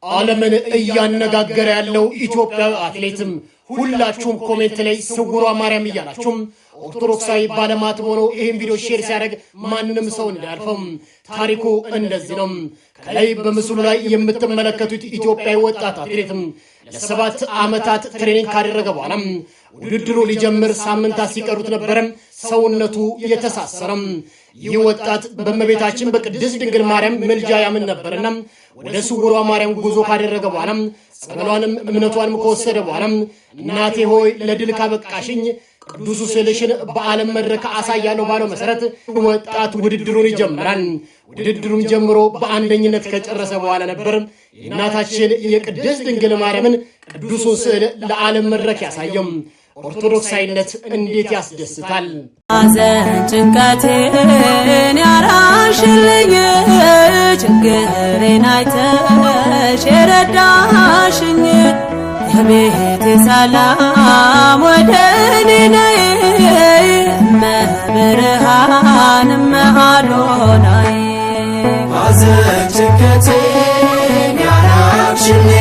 ዓለምን እያነጋገረ ያለው ኢትዮጵያዊ አትሌትም ሁላችሁም ኮሜንት ላይ ስውሯ ማርያም እያላችሁም ኦርቶዶክሳዊ ባለማት ሆኖ ይሄን ቪዲዮ ሼር ሲያደርግ ማንንም ሰው እንዳያልፈው ታሪኩ እንደዚህ ነው። ከላይ በምስሉ ላይ የምትመለከቱት ኢትዮጵያዊ ወጣት አትሌትም ለ7 ዓመታት ትሬኒንግ ካደረገ በኋላ ውድድሩ ሊጀምር ሳምንታት ሲቀሩት ነበር ሰውነቱ የተሳሰረም። ይህ ወጣት በእመቤታችን በቅድስት ድንግል ማርያም ምልጃ ያምን ነበርና ወደ ስውሯ ማርያም ጉዞ ካደረገ በኋላ ጸበሏንም እምነቷንም ከወሰደ በኋላ እናቴ ሆይ ለድል ካበቃሽኝ ቅዱሱ ስዕልሽን በዓለም መድረክ አሳያለሁ ባለው መሰረት ወጣት ውድድሩን ይጀምራል። ውድድሩን ጀምሮ በአንደኝነት ከጨረሰ በኋላ ነበር የእናታችን የቅድስት ድንግል ማርያምን ቅዱሱን ስዕል ለዓለም መድረክ ያሳየው። ኦርቶዶክሳዊነት እንዴት ያስደስታል! አዘን ጭንቀቴን ያራሽልኝ ችግሬን አይተሽ የረዳሽኝ የቤቴ ሰላም ወደ እኔ ነይ እመብርሃን እመአዶናይ አዘን ጭንቀቴን ያራሽልኝ